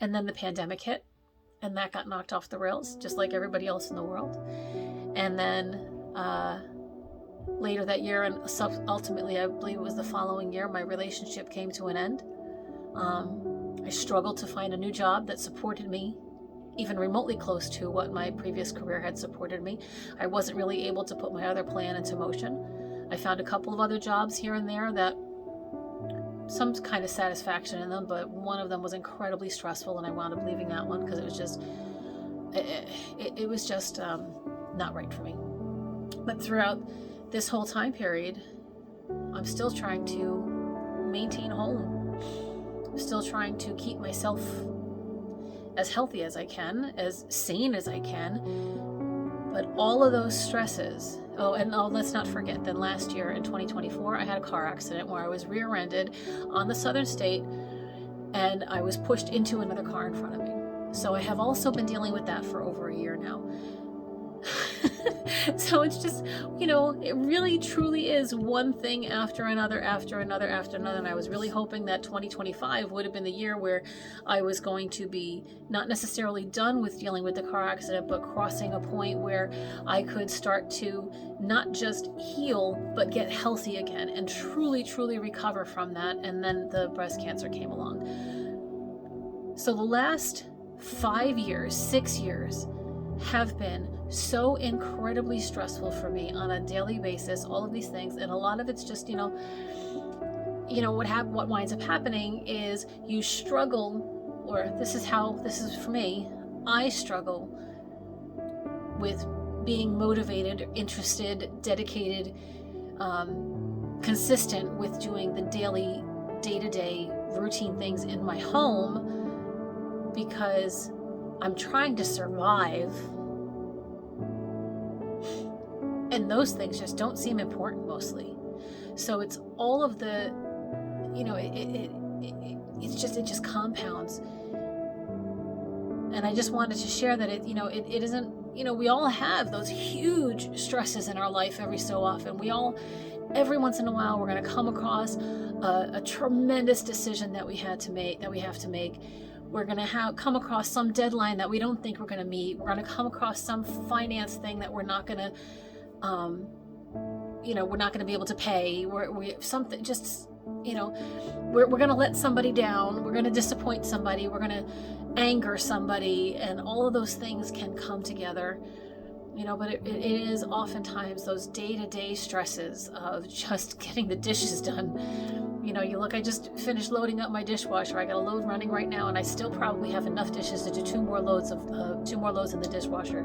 And then the pandemic hit, and that got knocked off the rails, just like everybody else in the world. And then later that year, and ultimately, I believe it was the following year, my relationship came to an end. I struggled to find a new job that supported me, even remotely close to what my previous career had supported me. I wasn't really able to put my other plan into motion. I found a couple of other jobs here and there that some kind of satisfaction in them, but one of them was incredibly stressful, and I wound up leaving that one because it was just, it was just not right for me. But throughout this whole time period, I'm still trying to maintain home. I'm still trying to keep myself as healthy as I can, as sane as I can. But all of those stresses, let's not forget, then last year in 2024, I had a car accident where I was rear-ended on the southern state, and I was pushed into another car in front of me. So I have also been dealing with that for over a year now. So it's just, it really truly is one thing after another, and I was really hoping that 2025 would have been the year where I was going to be not necessarily done with dealing with the car accident, but crossing a point where I could start to not just heal, but get healthy again and truly recover from that. And then the breast cancer came along. So the last 5 years, 6 years have been so incredibly stressful for me on a daily basis, all of these things, and a lot of it's just, what winds up happening is you struggle, or this is for me, I struggle with being motivated, interested, dedicated, consistent with doing the daily, day-to-day routine things in my home, because I'm trying to survive, and those things just don't seem important mostly. So it's all of the, it just compounds. And I just wanted to share that it isn't, we all have those huge stresses in our life every so often. Every once in a while, we're going to come across a tremendous decision that we have to make. We're going to come across some deadline that we don't think we're going to meet. We're going to come across some finance thing that we're not going to, we're not going to be able to pay. We're going to let somebody down. We're going to disappoint somebody. We're going to anger somebody, and all of those things can come together. But it is oftentimes those day-to-day stresses of just getting the dishes done. I just finished loading up my dishwasher. I got a load running right now, and I still probably have enough dishes to do two more loads in the dishwasher.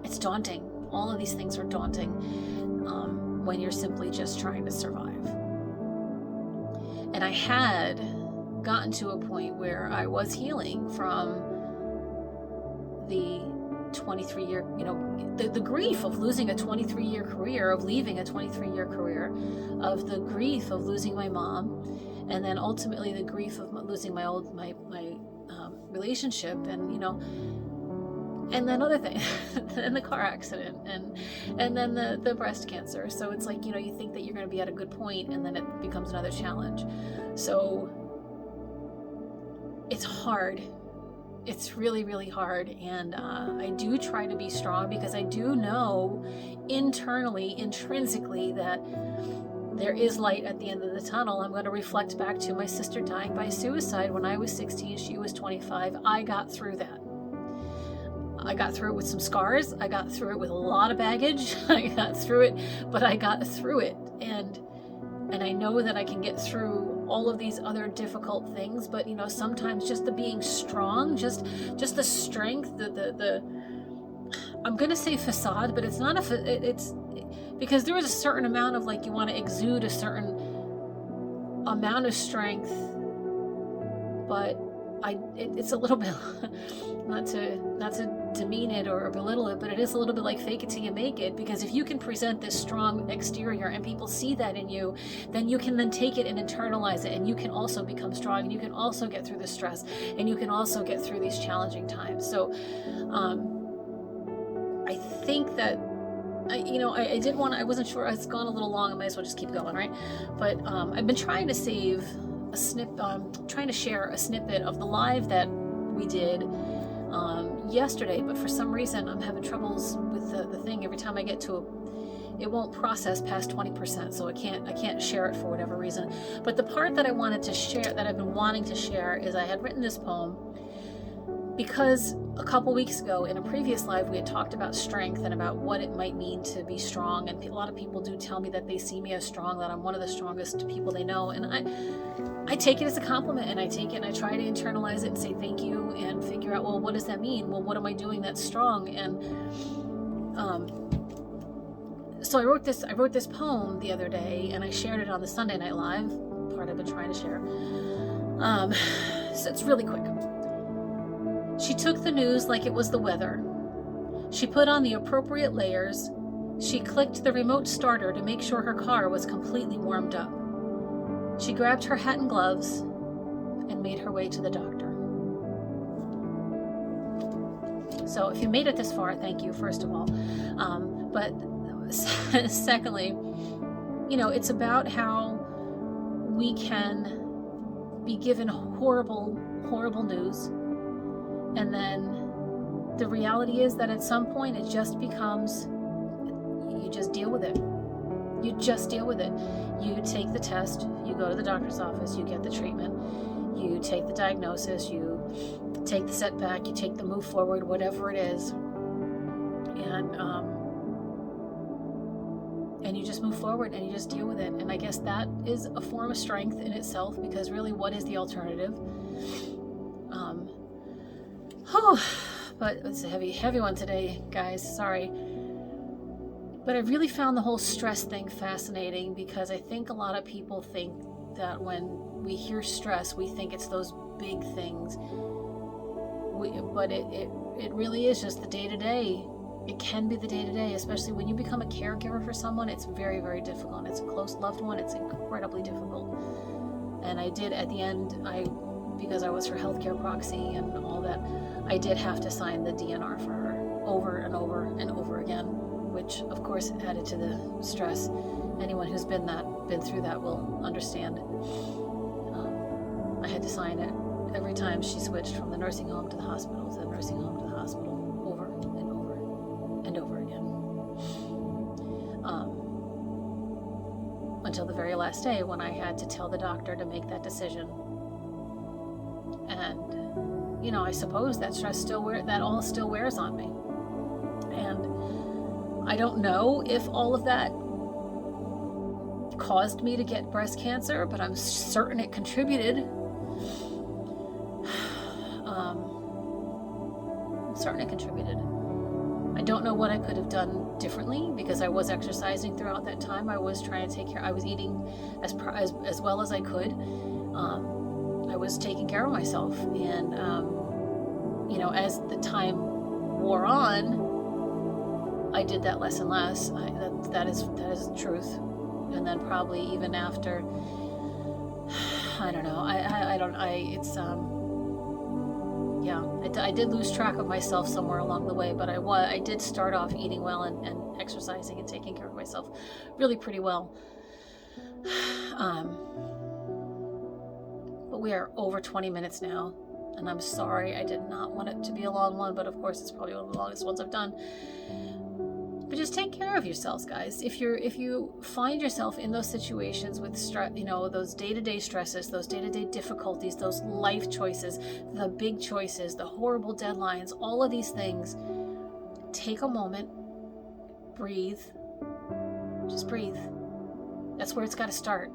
It's daunting. All of these things are daunting when you're simply just trying to survive. And I had gotten to a point where I was healing from the 23-year, the grief of losing a 23-year career, of leaving a 23-year career, of the grief of losing my mom, and then ultimately the grief of losing my relationship, and then other things, and the car accident, and then the breast cancer. So it's like, you think that you're going to be at a good point, and then it becomes another challenge. So it's hard. It's really, really hard, and I do try to be strong, because I do know internally, intrinsically, that there is light at the end of the tunnel. I'm going to reflect back to my sister dying by suicide when I was 16, she was 25. I got through that. I got through it with some scars. I got through it with a lot of baggage. I got through it, but I got through it, and I know that I can get through all of these other difficult things. But sometimes just the being strong, just the strength, the I'm gonna say facade, but it's not it's because there is a certain amount of, like, you want to exude a certain amount of strength, but it's a little bit not to demean it or belittle it, but it is a little bit like fake it till you make it, because if you can present this strong exterior and people see that in you, then you can then take it and internalize it, and you can also become strong, and you can also get through the stress, and you can also get through these challenging times. So I think that I wasn't sure, it's gone a little long, I might as well just keep going, right? But I've been trying to save trying to share a snippet of the live that we did yesterday, but for some reason I'm having troubles with the thing. Every time I get to it won't process past 20%, so I can't share it for whatever reason. But the part that I wanted to share, that I've been wanting to share, is I had written this poem because a couple weeks ago in a previous live we had talked about strength and about what it might mean to be strong, and a lot of people do tell me that they see me as strong, that I'm one of the strongest people they know, and I take it as a compliment, and I take it and I try to internalize it and say thank you and figure out, well, what does that mean? Well, what am I doing that's strong? And so I wrote this poem the other day, and I shared it on the Sunday Night Live part I've been trying to share. So it's really quick. She took the news like it was the weather. She put on the appropriate layers. She clicked the remote starter to make sure her car was completely warmed up. She grabbed her hat and gloves and made her way to the doctor. So if you made it this far, thank you, first of all. But secondly, it's about how we can be given horrible, horrible news. And then the reality is that at some point it just becomes, you just deal with it. You just deal with it. You take the test, you go to the doctor's office, you get the treatment, you take the diagnosis, you take the setback, you take the move forward, whatever it is. And you just move forward and you just deal with it. And I guess that is a form of strength in itself, because really, what is the alternative? But it's a heavy one today, guys. Sorry. But I really found the whole stress thing fascinating, because I think a lot of people think that when we hear stress, we think it's those big things. But it really is just the day-to-day. It can be the day-to-day, especially when you become a caregiver for someone. It's very, very difficult. It's a close loved one. It's incredibly difficult. And I did, at the end, because I was her healthcare proxy and all that, I did have to sign the DNR for her over and over and over again, which of course added to the stress. Anyone who's been through that will understand. I had to sign it every time she switched from the nursing home to the hospital, to the nursing home to the hospital, over and over and over again. Until the very last day, when I had to tell the doctor to make that decision. And I suppose that stress all still wears on me. And I don't know if all of that caused me to get breast cancer, but I'm certain it contributed. I don't know what I could have done differently, because I was exercising throughout that time. I was trying to take care. I was eating as well as I could. I was taking care of myself, and as the time wore on, I did that less and less. That is the truth. And then probably even after, I don't know. I did lose track of myself somewhere along the way, but I did start off eating well and exercising and taking care of myself really pretty well. But we are over 20 minutes now, and I'm sorry, I did not want it to be a long one, but of course it's probably one of the longest ones I've done. But just take care of yourselves, guys. If you find yourself in those situations with stress, those day-to-day stresses, those day-to-day difficulties, those life choices, the big choices, the horrible deadlines, all of these things, take a moment, breathe, just breathe. That's where it's got to start.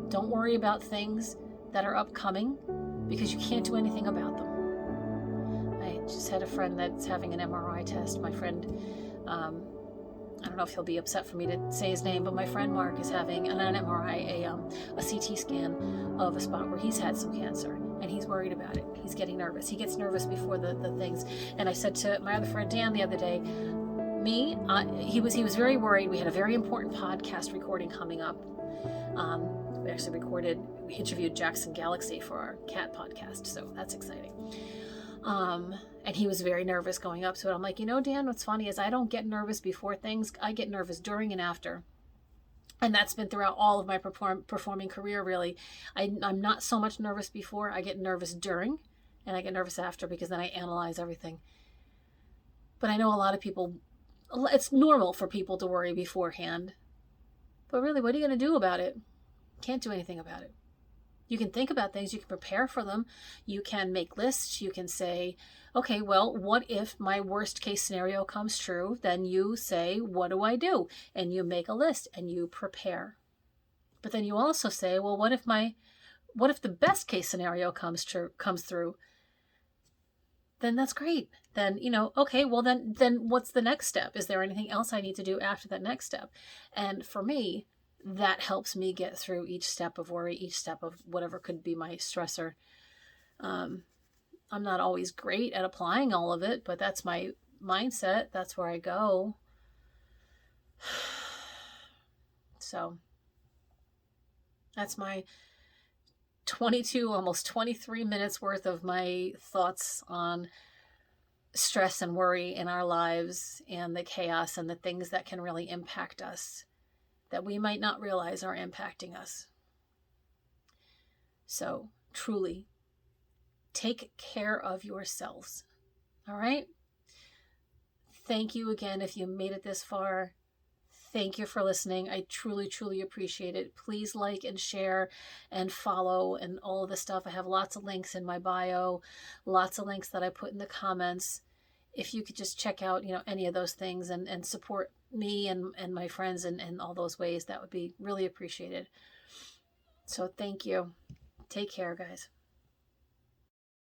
Don't worry about things that are upcoming, because you can't do anything about them. I just had a friend that's having an MRI test. My friend, I don't know if he'll be upset for me to say his name, but my friend Mark is having an MRI, a CT scan of a spot where he's had some cancer, and he's worried about it. He's getting nervous. He gets nervous before the things. And I said to my other friend Dan the other day, he was very worried. We had a very important podcast recording coming up. We actually we interviewed Jackson Galaxy for our cat podcast, so that's exciting. And he was very nervous going up to it. I'm like, Dan, what's funny is I don't get nervous before things. I get nervous during and after. And that's been throughout all of my performing career, really. I'm not so much nervous before. I get nervous during, and I get nervous after, because then I analyze everything. But I know a lot of people, it's normal for people to worry beforehand. But really, what are you going to do about it? Can't do anything about it. You can think about things, you can prepare for them, you can make lists, you can say, okay, well, what if my worst case scenario comes true? Then you say, what do I do? And you make a list and you prepare. But then you also say, well, what if the best case scenario comes through? Then that's great. Then, okay, well then what's the next step? Is there anything else I need to do after that next step? And for me, that helps me get through each step of worry, each step of whatever could be my stressor. I'm not always great at applying all of it, but that's my mindset. That's where I go. So that's my 22, almost 23 minutes worth of my thoughts on stress and worry in our lives, and the chaos and the things that can really impact us that we might not realize are impacting us. So truly, take care of yourselves. All right? Thank you again if you made it this far. Thank you for listening. I truly, truly appreciate it. Please like and share and follow and all of the stuff. I have lots of links in my bio, lots of links that I put in the comments. If you could just check out, any of those things and support me and my friends in all those ways, that would be really appreciated. So thank you. Take care, guys.